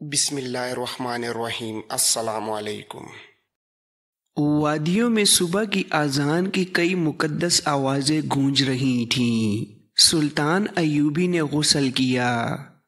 بسم اللہ الرحمن الرحیم۔ السلام علیکم۔ وادیوں میں صبح کی اذان کی کئی مقدس آوازیں گونج رہی تھیں۔ سلطان ایوبی نے غسل کیا،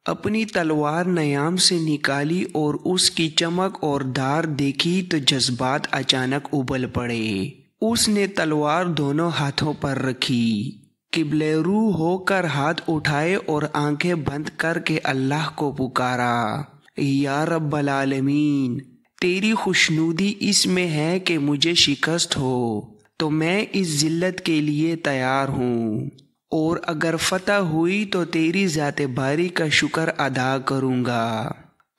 اپنی تلوار نیام سے نکالی اور اس کی چمک اور دھار دیکھی تو جذبات اچانک ابل پڑے۔ اس نے تلوار دونوں ہاتھوں پر رکھی، قبلہ رو ہو کر ہاتھ اٹھائے اور آنکھیں بند کر کے اللہ کو پکارا، یا رب العالمین، تیری خوشنودی اس میں ہے کہ مجھے شکست ہو تو میں اس ذلت کے لیے تیار ہوں، اور اگر فتح ہوئی تو تیری ذات باری کا شکر ادا کروں گا۔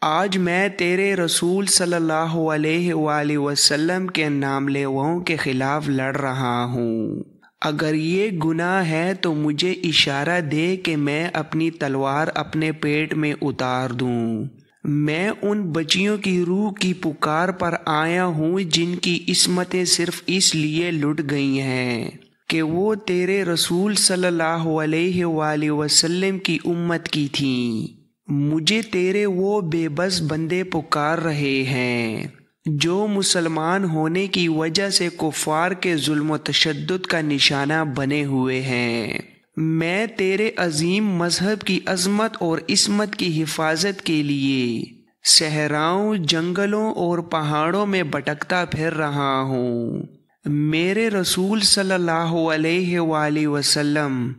آج میں تیرے رسول صلی اللہ علیہ وآلہ وسلم کے نام لیواؤں کے خلاف لڑ رہا ہوں۔ اگر یہ گناہ ہے تو مجھے اشارہ دے کہ میں اپنی تلوار اپنے پیٹ میں اتار دوں۔ میں ان بچیوں کی روح کی پکار پر آیا ہوں جن کی عصمتیں صرف اس لیے لٹ گئی ہیں کہ وہ تیرے رسول صلی اللہ علیہ وآلہ وسلم کی امت کی تھیں۔ مجھے تیرے وہ بے بس بندے پکار رہے ہیں جو مسلمان ہونے کی وجہ سے کفار کے ظلم و تشدد کا نشانہ بنے ہوئے ہیں۔ میں تیرے عظیم مذہب کی عظمت اور عصمت کی حفاظت کے لیے صحراؤں، جنگلوں اور پہاڑوں میں بھٹکتا پھر رہا ہوں۔ میرے رسول صلی اللہ علیہ وآلہ وسلم،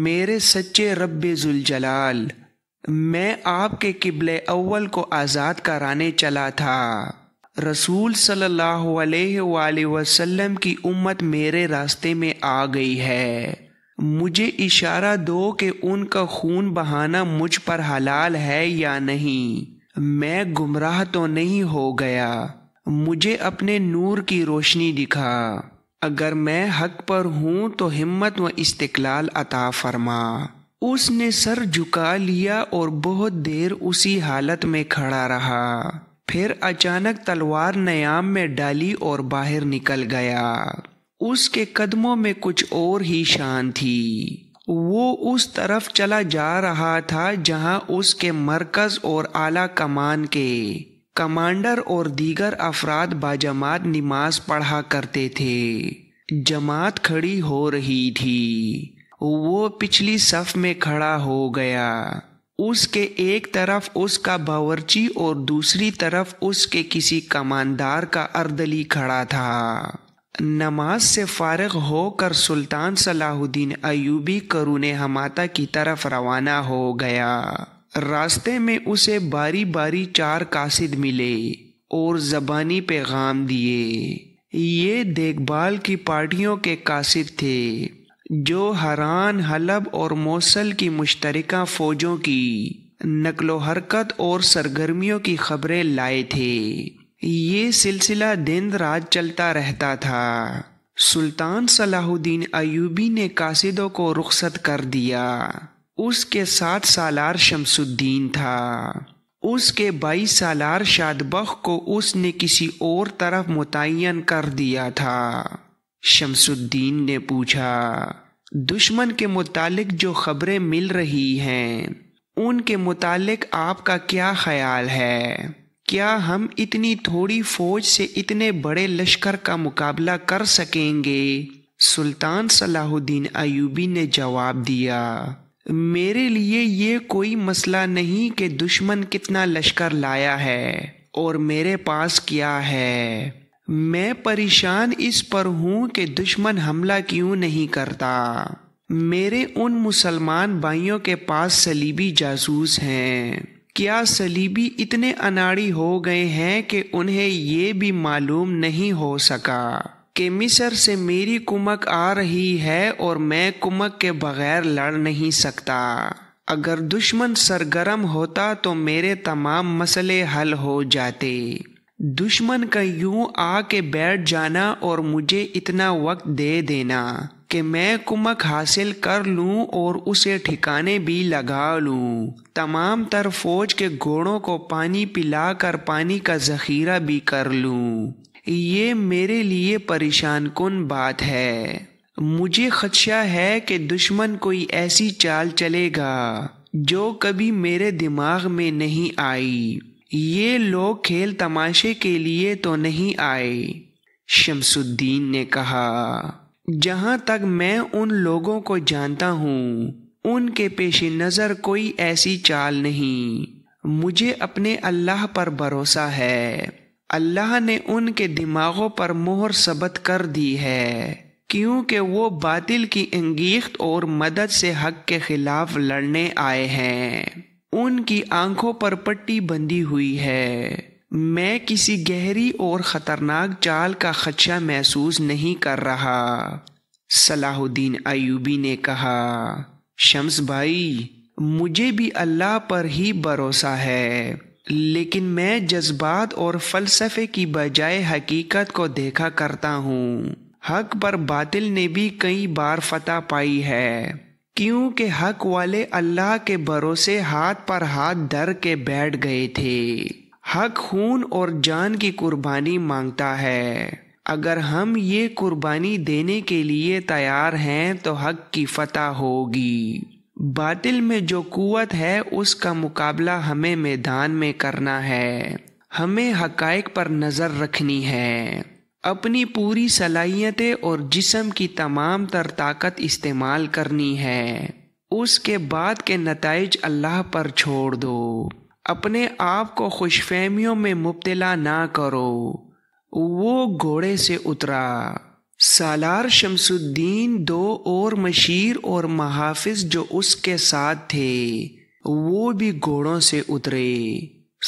میرے سچے رب ذوالجلال، میں آپ کے قبلہ اول کو آزاد کرانے چلا تھا۔ رسول صلی اللہ علیہ وآلہ وسلم کی امت میرے راستے میں آ گئی ہے۔ مجھے اشارہ دو کہ ان کا خون بہانا مجھ پر حلال ہے یا نہیں۔ میں گمراہ تو نہیں ہو گیا؟ مجھے اپنے نور کی روشنی دکھا۔ اگر میں حق پر ہوں تو ہمت و استقلال عطا فرما۔ اس نے سر جھکا لیا اور بہت دیر اسی حالت میں کھڑا رہا، پھر اچانک تلوار نیام میں ڈالی اور باہر نکل گیا۔ اس کے قدموں میں کچھ اور ہی شان تھی۔ وہ اس طرف چلا جا رہا تھا جہاں اس کے مرکز اور اعلیٰ کمان کے کمانڈر اور دیگر افراد باجماعت نماز پڑھا کرتے تھے۔ جماعت کھڑی ہو رہی تھی۔ وہ پچھلی صف میں کھڑا ہو گیا۔ اس کے ایک طرف اس کا باورچی اور دوسری طرف اس کے کسی کماندار کا اردلی کھڑا تھا۔ نماز سے فارغ ہو کر سلطان صلاح الدین ایوبی قرون حماتہ کی طرف روانہ ہو گیا۔ راستے میں اسے باری باری 4 قاصد ملے اور زبانی پیغام دیے۔ یہ دیکھ بھال کی پارٹیوں کے قاصد تھے جو ہران، حلب اور موصل کی مشترکہ فوجوں کی نقل و حرکت اور سرگرمیوں کی خبریں لائے تھے۔ یہ سلسلہ دن رات چلتا رہتا تھا۔ سلطان صلاح الدین ایوبی نے قاصدوں کو رخصت کر دیا۔ اس کے 7 سالار شمس الدین تھا۔ اس کے 22 سالار شاد بخت کو اس نے کسی اور طرف متعین کر دیا تھا۔ شمس الدین نے پوچھا، دشمن کے متعلق جو خبریں مل رہی ہیں ان کے متعلق آپ کا کیا خیال ہے؟ کیا ہم اتنی تھوڑی فوج سے اتنے بڑے لشکر کا مقابلہ کر سکیں گے؟ سلطان صلاح الدین ایوبی نے جواب دیا، میرے لیے یہ کوئی مسئلہ نہیں کہ دشمن کتنا لشکر لایا ہے اور میرے پاس کیا ہے۔ میں پریشان اس پر ہوں کہ دشمن حملہ کیوں نہیں کرتا۔ میرے ان مسلمان بھائیوں کے پاس صلیبی جاسوس ہیں۔ کیا صلیبی اتنے اناڑی ہو گئے ہیں کہ انہیں یہ بھی معلوم نہیں ہو سکا کہ مصر سے میری کمک آ رہی ہے اور میں کمک کے بغیر لڑ نہیں سکتا؟ اگر دشمن سرگرم ہوتا تو میرے تمام مسئلے حل ہو جاتے۔ دشمن کا یوں آ کے بیٹھ جانا اور مجھے اتنا وقت دے دینا کہ میں کمک حاصل کر لوں اور اسے ٹھکانے بھی لگا لوں، تمام تر فوج کے گھوڑوں کو پانی پلا کر پانی کا ذخیرہ بھی کر لوں، یہ میرے لیے پریشان کن بات ہے۔ مجھے خدشہ ہے کہ دشمن کوئی ایسی چال چلے گا جو کبھی میرے دماغ میں نہیں آئی۔ یہ لوگ کھیل تماشے کے لیے تو نہیں آئے۔ شمس الدین نے کہا، جہاں تک میں ان لوگوں کو جانتا ہوں ان کے پیش نظر کوئی ایسی چال نہیں۔ مجھے اپنے اللہ پر بھروسہ ہے، اللہ نے ان کے دماغوں پر مہر ثبت کر دی ہے، کیونکہ وہ باطل کی انگیخت اور مدد سے حق کے خلاف لڑنے آئے ہیں۔ ان کی آنکھوں پر پٹی بندھی ہوئی ہے۔ میں کسی گہری اور خطرناک چال کا خدشہ محسوس نہیں کر رہا۔ صلاح الدین ایوبی نے کہا، شمس بھائی، مجھے بھی اللہ پر ہی بھروسہ ہے، لیکن میں جذبات اور فلسفے کی بجائے حقیقت کو دیکھا کرتا ہوں۔ حق پر باطل نے بھی کئی بار فتح پائی ہے، کیونکہ حق والے اللہ کے بھروسے ہاتھ پر ہاتھ دھر کے بیٹھ گئے تھے۔ حق خون اور جان کی قربانی مانگتا ہے۔ اگر ہم یہ قربانی دینے کے لیے تیار ہیں تو حق کی فتح ہوگی۔ باطل میں جو قوت ہے اس کا مقابلہ ہمیں میدان میں کرنا ہے۔ ہمیں حقائق پر نظر رکھنی ہے، اپنی پوری صلاحیتیں اور جسم کی تمام تر طاقت استعمال کرنی ہے۔ اس کے بعد کے نتائج اللہ پر چھوڑ دو۔ اپنے آپ کو خوش فہمیوں میں مبتلا نہ کرو۔ وہ گھوڑے سے اترا۔ سالار شمس الدین، دو اور مشیر اور محافظ جو اس کے ساتھ تھے وہ بھی گھوڑوں سے اترے۔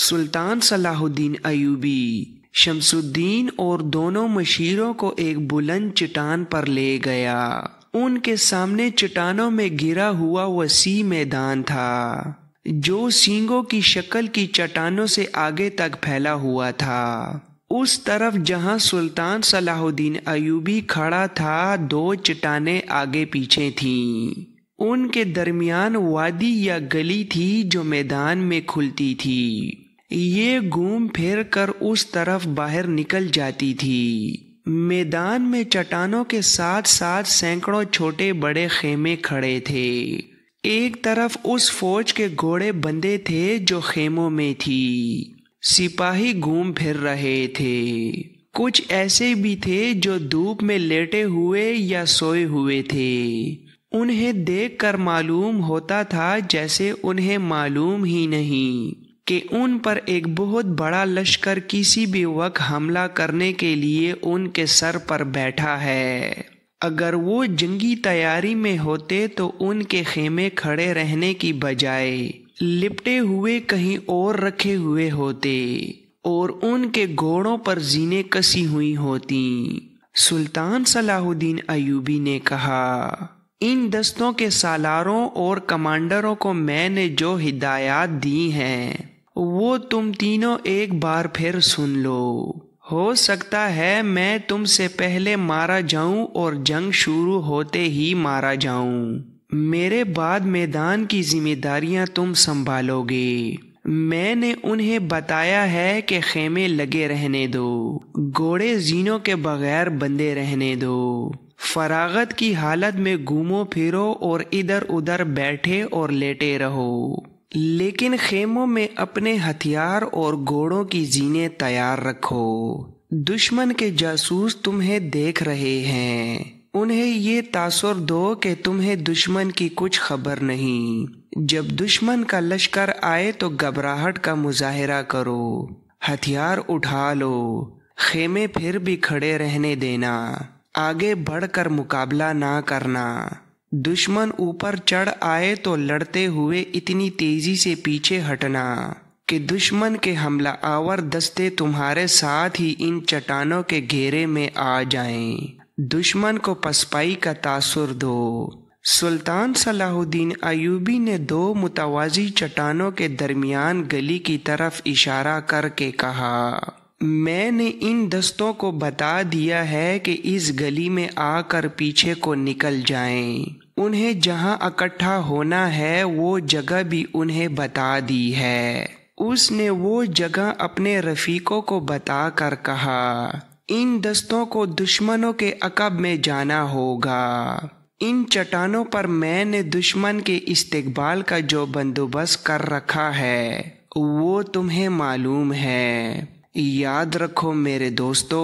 سلطان صلاح الدین ایوبی شمس الدین اور دونوں مشیروں کو ایک بلند چٹان پر لے گیا۔ ان کے سامنے چٹانوں میں گھرا ہوا وسیع میدان تھا، جو سینگوں کی شکل کی چٹانوں سے آگے تک پھیلا ہوا تھا۔ اس طرف جہاں سلطان صلاح الدین ایوبی کھڑا تھا، دو چٹانیں آگے پیچھے تھیں۔ ان کے درمیان وادی یا گلی تھی جو میدان میں کھلتی تھی۔ یہ گھوم پھر کر اس طرف باہر نکل جاتی تھی۔ میدان میں چٹانوں کے ساتھ ساتھ سینکڑوں چھوٹے بڑے خیمے کھڑے تھے۔ ایک طرف اس فوج کے گھوڑے بندھے تھے جو خیموں میں تھی۔ سپاہی گھوم پھر رہے تھے۔ کچھ ایسے بھی تھے جو دھوپ میں لیٹے ہوئے یا سوئے ہوئے تھے۔ انہیں دیکھ کر معلوم ہوتا تھا جیسے انہیں معلوم ہی نہیں کہ ان پر ایک بہت بڑا لشکر کسی بھی وقت حملہ کرنے کے لیے ان کے سر پر بیٹھا ہے۔ اگر وہ جنگی تیاری میں ہوتے تو ان کے خیمے کھڑے رہنے کی بجائے لپٹے ہوئے کہیں اور رکھے ہوئے ہوتے اور ان کے گھوڑوں پر زینے کسی ہوئی ہوتیں۔ سلطان صلاح الدین ایوبی نے کہا، ان دستوں کے سالاروں اور کمانڈروں کو میں نے جو ہدایات دی ہیں وہ تم تینوں ایک بار پھر سن لو۔ ہو سکتا ہے میں تم سے پہلے مارا جاؤں اور جنگ شروع ہوتے ہی مارا جاؤں۔ میرے بعد میدان کی ذمہ داریاں تم سنبھالو گے۔ میں نے انہیں بتایا ہے کہ خیمے لگے رہنے دو، گھوڑے زینوں کے بغیر بندھے رہنے دو، فراغت کی حالت میں گھومو پھرو اور ادھر ادھر بیٹھے اور لیٹے رہو، لیکن خیموں میں اپنے ہتھیار اور گھوڑوں کی زینے تیار رکھو۔ دشمن کے جاسوس تمہیں دیکھ رہے ہیں، انہیں یہ تاثر دو کہ تمہیں دشمن کی کچھ خبر نہیں۔ جب دشمن کا لشکر آئے تو گھبراہٹ کا مظاہرہ کرو، ہتھیار اٹھا لو، خیمے پھر بھی کھڑے رہنے دینا، آگے بڑھ کر مقابلہ نہ کرنا۔ دشمن اوپر چڑھ آئے تو لڑتے ہوئے اتنی تیزی سے پیچھے ہٹنا کہ دشمن کے حملہ آور دستے تمہارے ساتھ ہی ان چٹانوں کے گھیرے میں آ جائیں۔ دشمن کو پسپائی کا تاثر دو۔ سلطان صلاح الدین ایوبی نے دو متوازی چٹانوں کے درمیان گلی کی طرف اشارہ کر کے کہا، میں نے ان دستوں کو بتا دیا ہے کہ اس گلی میں آ کر پیچھے کو نکل جائیں۔ انہیں جہاں اکٹھا ہونا ہے وہ جگہ بھی انہیں بتا دی ہے۔ اس نے وہ جگہ اپنے رفیقوں کو بتا کر کہا، ان دستوں کو دشمنوں کے عقب میں جانا ہوگا۔ ان چٹانوں پر میں نے دشمن کے استقبال کا جو بندوبست کر رکھا ہے وہ تمہیں معلوم ہے۔ یاد رکھو میرے دوستو،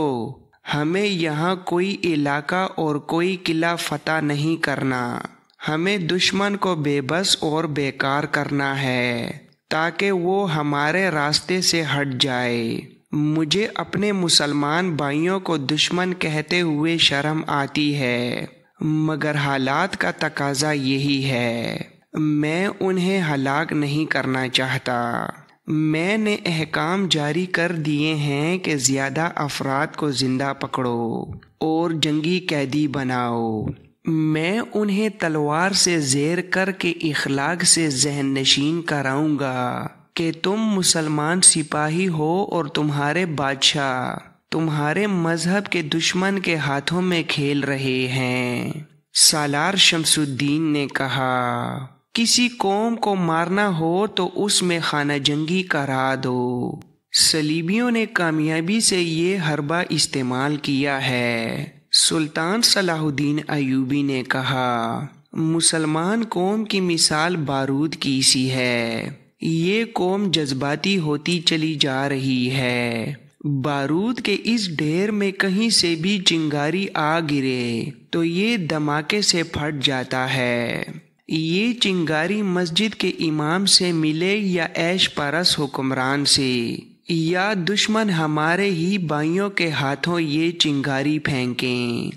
ہمیں یہاں کوئی علاقہ اور کوئی قلعہ فتح نہیں کرنا، ہمیں دشمن کو بے بس اور بیکار کرنا ہے تاکہ وہ ہمارے راستے سے ہٹ جائے۔ مجھے اپنے مسلمان بھائیوں کو دشمن کہتے ہوئے شرم آتی ہے، مگر حالات کا تقاضا یہی ہے۔ میں انہیں ہلاک نہیں کرنا چاہتا۔ میں نے احکام جاری کر دیے ہیں کہ زیادہ افراد کو زندہ پکڑو اور جنگی قیدی بناؤ۔ میں انہیں تلوار سے زیر کر کے اخلاق سے ذہن نشین کراؤں گا کہ تم مسلمان سپاہی ہو اور تمہارے بادشاہ تمہارے مذہب کے دشمن کے ہاتھوں میں کھیل رہے ہیں۔ سالار شمس الدین نے کہا، کسی قوم کو مارنا ہو تو اس میں خانہ جنگی کرا دو۔ صلیبیوں نے کامیابی سے یہ حربہ استعمال کیا ہے۔ سلطان صلاح الدین ایوبی نے کہا، مسلمان قوم کی مثال بارود کی سی ہے، یہ قوم جذباتی ہوتی چلی جا رہی ہے۔ بارود کے اس ڈھیر میں کہیں سے بھی چنگاری آ گرے تو یہ دھماکے سے پھٹ جاتا ہے۔ یہ چنگاری مسجد کے امام سے ملے یا عیش پرست حکمران سے، یا دشمن ہمارے ہی بھائیوں کے ہاتھوں یہ چنگاری پھینکیں،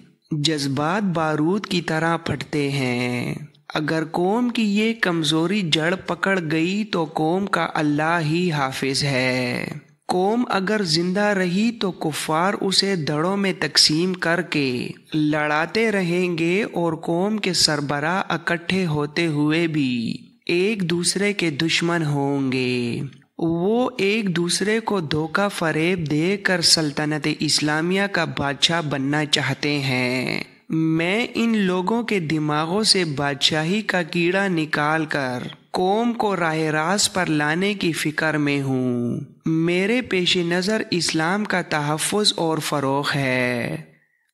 جذبات بارود کی طرح پھٹتے ہیں۔ اگر قوم کی یہ کمزوری جڑ پکڑ گئی تو قوم کا اللہ ہی حافظ ہے۔ قوم اگر زندہ رہی تو کفار اسے دھڑوں میں تقسیم کر کے لڑاتے رہیں گے اور قوم کے سربراہ اکٹھے ہوتے ہوئے بھی ایک دوسرے کے دشمن ہوں گے۔ وہ ایک دوسرے کو دھوکہ فریب دے کر سلطنت اسلامیہ کا بادشاہ بننا چاہتے ہیں۔ میں ان لوگوں کے دماغوں سے بادشاہی کا کیڑا نکال کر قوم کو راہ راست پر لانے کی فکر میں ہوں۔ میرے پیش نظر اسلام کا تحفظ اور فروغ ہے۔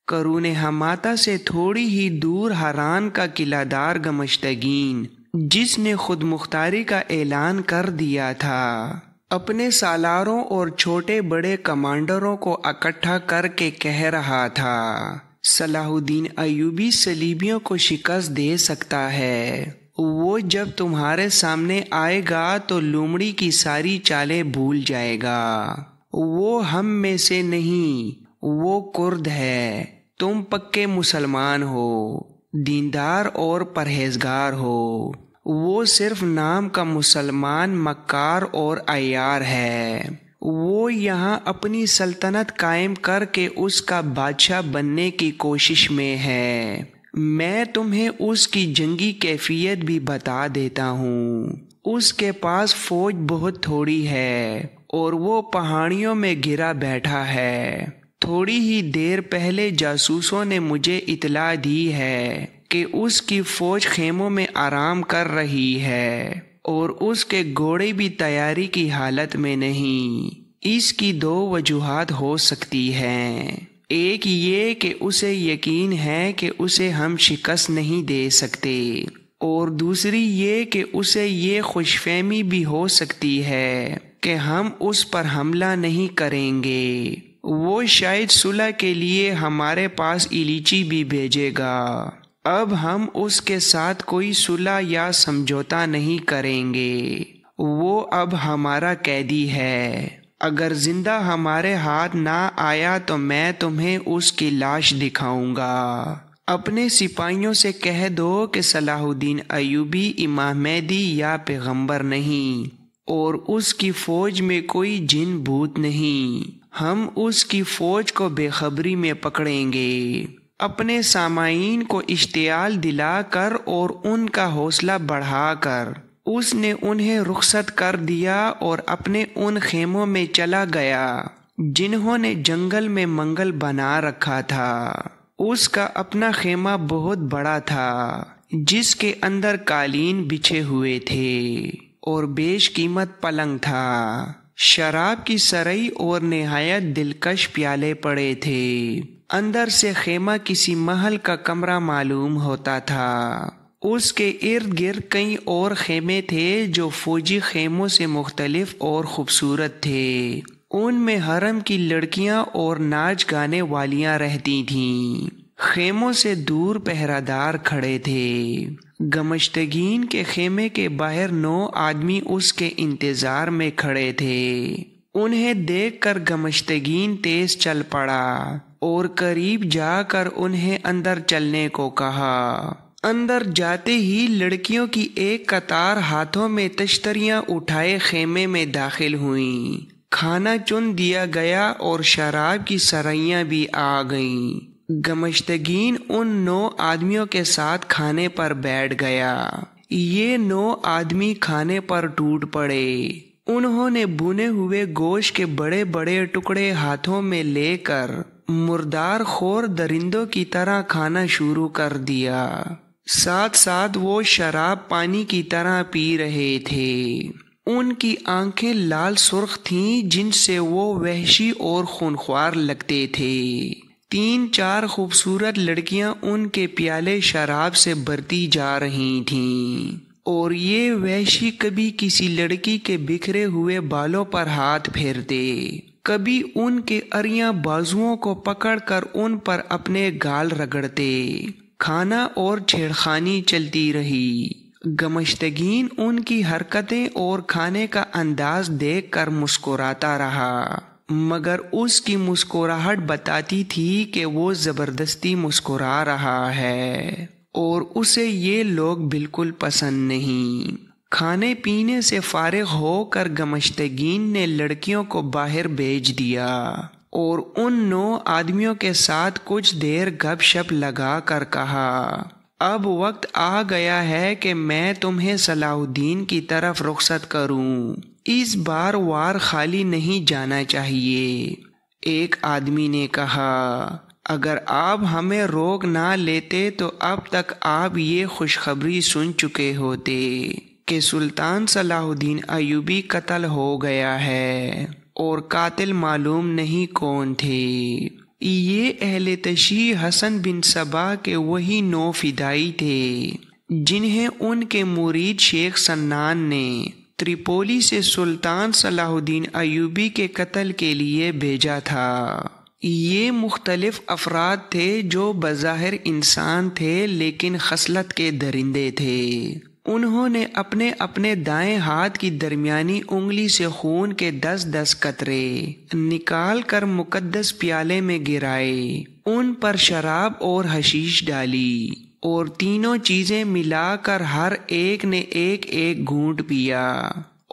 قرون حماتہ سے تھوڑی ہی دور ہران کا قلعہ دار گمشتگین، جس نے خود مختاری کا اعلان کر دیا تھا، اپنے سالاروں اور چھوٹے بڑے کمانڈروں کو اکٹھا کر کے کہہ رہا تھا، صلاح الدین ایوبی صلیبیوں کو شکست دے سکتا ہے۔ وہ جب تمہارے سامنے آئے گا تو لومڑی کی ساری چالیں بھول جائے گا۔ وہ ہم میں سے نہیں، وہ کرد ہے۔ تم پکے مسلمان ہو، دیندار اور پرہیزگار ہو۔ وہ صرف نام کا مسلمان مکار اور عیار ہے۔ وہ یہاں اپنی سلطنت قائم کر کے اس کا بادشاہ بننے کی کوشش میں ہے۔ میں تمہیں اس کی جنگی کیفیت بھی بتا دیتا ہوں۔ اس کے پاس فوج بہت تھوڑی ہے اور وہ پہاڑیوں میں گھرا بیٹھا ہے۔ تھوڑی ہی دیر پہلے جاسوسوں نے مجھے اطلاع دی ہے کہ اس کی فوج خیموں میں آرام کر رہی ہے اور اس کے گھوڑے بھی تیاری کی حالت میں نہیں۔ اس کی دو وجوہات ہو سکتی ہیں۔ ایک یہ کہ اسے یقین ہے کہ اسے ہم شکست نہیں دے سکتے، اور دوسری یہ کہ اسے یہ خوش فہمی بھی ہو سکتی ہے کہ ہم اس پر حملہ نہیں کریں گے۔ وہ شاید صلح کے لیے ہمارے پاس ایلیچی بھی بھیجے گا۔ اب ہم اس کے ساتھ کوئی صلح یا سمجھوتا نہیں کریں گے۔ وہ اب ہمارا قیدی ہے۔ اگر زندہ ہمارے ہاتھ نہ آیا تو میں تمہیں اس کی لاش دکھاؤں گا۔ اپنے سپاہیوں سے کہہ دو کہ صلاح الدین ایوبی امام مہدی یا پیغمبر نہیں، اور اس کی فوج میں کوئی جن بھوت نہیں۔ ہم اس کی فوج کو بے خبری میں پکڑیں گے۔ اپنے سامعین کو اشتعال دلا کر اور ان کا حوصلہ بڑھا کر اس نے انہیں رخصت کر دیا اور اپنے ان خیموں میں چلا گیا جنہوں نے جنگل میں منگل بنا رکھا تھا۔ اس کا اپنا خیمہ بہت بڑا تھا جس کے اندر قالین بچھے ہوئے تھے اور بیش قیمت پلنگ تھا۔ شراب کی سرئی اور نہایت دلکش پیالے پڑے تھے۔ اندر سے خیمہ کسی محل کا کمرہ معلوم ہوتا تھا۔ اس کے ارد گرد کئی اور خیمے تھے جو فوجی خیموں سے مختلف اور خوبصورت تھے۔ ان میں حرم کی لڑکیاں اور ناچ گانے والیاں رہتی تھیں۔ خیموں سے دور پہرہ دار کھڑے تھے۔ گمشتگین کے خیمے کے باہر 9 آدمی اس کے انتظار میں کھڑے تھے۔ انہیں دیکھ کر گمشتگین تیز چل پڑا اور قریب جا کر انہیں اندر چلنے کو کہا۔ اندر جاتے ہی لڑکیوں کی ایک قطار ہاتھوں میں تشتریاں اٹھائے خیمے میں داخل ہوئیں۔ کھانا چن دیا گیا اور شراب کی سرائیاں بھی آ گئیں۔ گمشتگین ان 9 آدمیوں کے ساتھ کھانے پر بیٹھ گیا۔ یہ 9 آدمی کھانے پر ٹوٹ پڑے۔ انہوں نے بھنے ہوئے گوشت کے بڑے بڑے ٹکڑے ہاتھوں میں لے کر مردار خور درندوں کی طرح کھانا شروع کر دیا۔ ساتھ ساتھ وہ شراب پانی کی طرح پی رہے تھے۔ ان کی آنکھیں لال سرخ تھیں جن سے وہ وحشی اور خونخوار لگتے تھے۔ 3-4 خوبصورت لڑکیاں ان کے پیالے شراب سے بھرتی جا رہی تھیں اور یہ وحشی کبھی کسی لڑکی کے بکھرے ہوئے بالوں پر ہاتھ پھیرتے، کبھی ان کے عریاں بازوؤں کو پکڑ کر ان پر اپنے گال رگڑتے۔ کھانا اور چھیڑخانی چلتی رہی۔ گمشتگین ان کی حرکتیں اور کھانے کا انداز دیکھ کر مسکراتا رہا، مگر اس کی مسکراہٹ بتاتی تھی کہ وہ زبردستی مسکرا رہا ہے اور اسے یہ لوگ بالکل پسند نہیں۔ کھانے پینے سے فارغ ہو کر گمشتگین نے لڑکیوں کو باہر بھیج دیا اور ان 9 آدمیوں کے ساتھ کچھ دیر گپ شپ لگا کر کہا، اب وقت آ گیا ہے کہ میں تمہیں صلاح الدین کی طرف رخصت کروں۔ اس بار وار خالی نہیں جانا چاہیے۔ ایک آدمی نے کہا، اگر آپ ہمیں روک نہ لیتے تو اب تک آپ یہ خوشخبری سن چکے ہوتے کہ سلطان صلاح الدین ایوبی قتل ہو گیا ہے اور قاتل معلوم نہیں کون تھے۔ یہ اہل تشیع حسن بن صبا کے وہی 9 فدائی تھے جنہیں ان کے مرید شیخ سنان نے تریپولی سے سلطان صلاح الدین ایوبی کے قتل کے لیے بھیجا تھا۔ یہ مختلف افراد تھے جو بظاہر انسان تھے لیکن خصلت کے درندے تھے۔ انہوں نے اپنے اپنے دائیں ہاتھ کی درمیانی انگلی سے خون کے 10 قطرے نکال کر مقدس پیالے میں گرائے، ان پر شراب اور حشیش ڈالی اور تینوں چیزیں ملا کر ہر ایک نے ایک گھونٹ پیا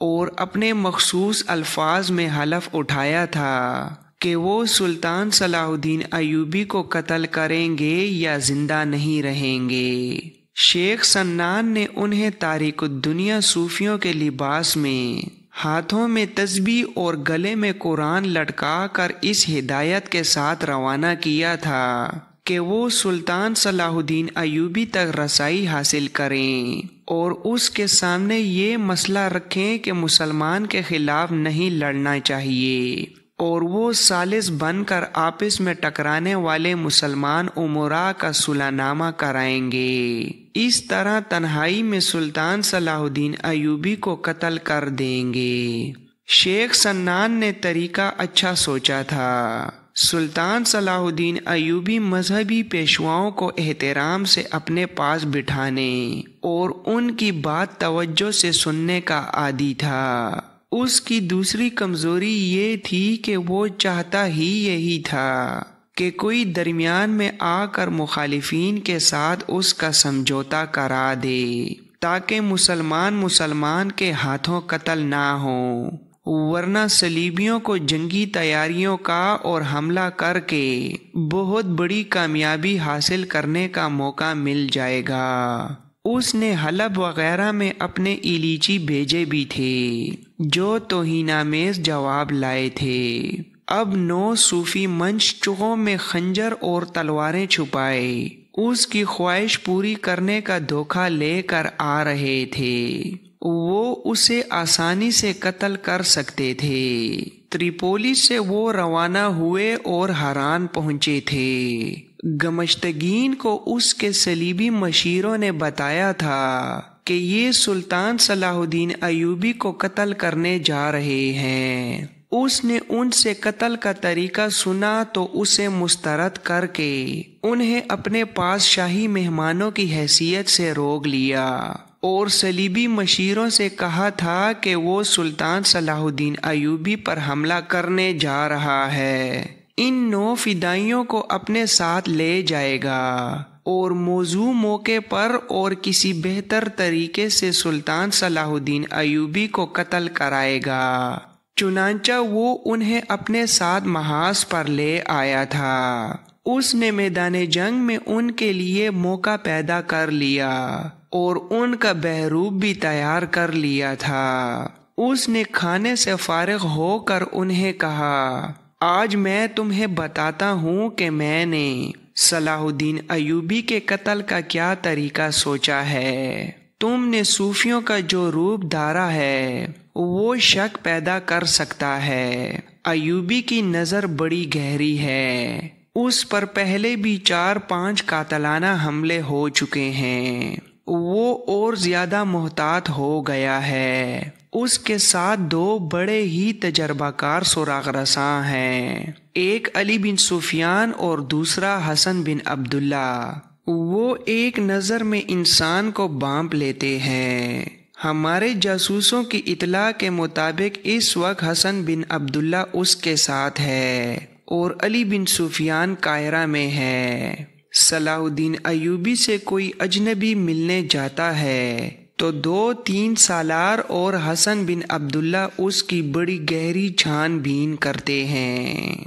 اور اپنے مخصوص الفاظ میں حلف اٹھایا تھا کہ وہ سلطان صلاح الدین ایوبی کو قتل کریں گے یا زندہ نہیں رہیں گے۔ شیخ سنان نے انہیں تاریک الدنیا صوفیوں کے لباس میں، ہاتھوں میں تسبیح اور گلے میں قرآن لٹکا کر اس ہدایت کے ساتھ روانہ کیا تھا کہ وہ سلطان صلاح الدین ایوبی تک رسائی حاصل کریں اور اس کے سامنے یہ مسئلہ رکھیں کہ مسلمان کے خلاف نہیں لڑنا چاہیے اور وہ ثالث بن کر آپس میں ٹکرانے والے مسلمان امراء کا صلح نامہ کرائیں گے۔ اس طرح تنہائی میں سلطان صلاح الدین ایوبی کو قتل کر دیں گے۔ شیخ سنان نے طریقہ اچھا سوچا تھا۔ سلطان صلاح الدین ایوبی مذہبی پیشواؤں کو احترام سے اپنے پاس بٹھانے اور ان کی بات توجہ سے سننے کا عادی تھا۔ اس کی دوسری کمزوری یہ تھی کہ وہ چاہتا ہی یہی تھا کہ کوئی درمیان میں آ کر مخالفین کے ساتھ اس کا سمجھوتا کرا دے تاکہ مسلمان کے ہاتھوں قتل نہ ہوں، ورنہ صلیبیوں کو جنگی تیاریوں کا اور حملہ کر کے بہت بڑی کامیابی حاصل کرنے کا موقع مل جائے گا۔ اس نے حلب وغیرہ میں اپنے ایلیچی بھیجے بھی تھے جو توہین-آمیز جواب لائے تھے۔ اب 9 صوفی منچ چغوں میں خنجر اور تلواریں چھپائے اس کی خواہش پوری کرنے کا دھوکہ لے کر آ رہے تھے۔ وہ اسے آسانی سے قتل کر سکتے تھے۔ تریپولی سے وہ روانہ ہوئے اور حران پہنچے تھے۔ گمشتگین کو اس کے صلیبی مشیروں نے بتایا تھا کہ یہ سلطان صلاح الدین ایوبی کو قتل کرنے جا رہے ہیں۔ اس نے ان سے قتل کا طریقہ سنا تو اسے مسترد کر کے انہیں اپنے پاس شاہی مہمانوں کی حیثیت سے روک لیا اور صلیبی مشیروں سے کہا تھا کہ وہ سلطان صلاح الدین ایوبی پر حملہ کرنے جا رہا ہے، ان 9 فدائیوں کو اپنے ساتھ لے جائے گا اور موزوں موقع پر اور کسی بہتر طریقے سے سلطان صلاح الدین ایوبی کو قتل کرائے گا۔ چنانچہ وہ انہیں اپنے ساتھ محاذ پر لے آیا تھا۔ اس نے میدان جنگ میں ان کے لیے موقع پیدا کر لیا اور ان کا بہروپ بھی تیار کر لیا تھا۔ اس نے کھانے سے فارغ ہو کر انہیں کہا، آج میں تمہیں بتاتا ہوں کہ میں نے صلاح الدین ایوبی کے قتل کا کیا طریقہ سوچا ہے۔ تم نے صوفیوں کا جو روپ دھارا ہے وہ شک پیدا کر سکتا ہے۔ ایوبی کی نظر بڑی گہری ہے، اس پر پہلے بھی 4-5 قاتلانہ حملے ہو چکے ہیں، وہ اور زیادہ محتاط ہو گیا ہے۔ اس کے ساتھ 2 بڑے ہی تجربہ کار سراغ رساں ہیں، ایک علی بن سفیان اور دوسرا حسن بن عبداللہ۔ وہ ایک نظر میں انسان کو بانپ لیتے ہیں۔ ہمارے جاسوسوں کی اطلاع کے مطابق اس وقت حسن بن عبداللہ اس کے ساتھ ہے اور علی بن سفیان قاہرہ میں ہے۔ صلاح الدین ایوبی سے کوئی اجنبی ملنے جاتا ہے تو 2-3 سالار اور حسن بن عبداللہ اس کی بڑی گہری چھان بین کرتے ہیں۔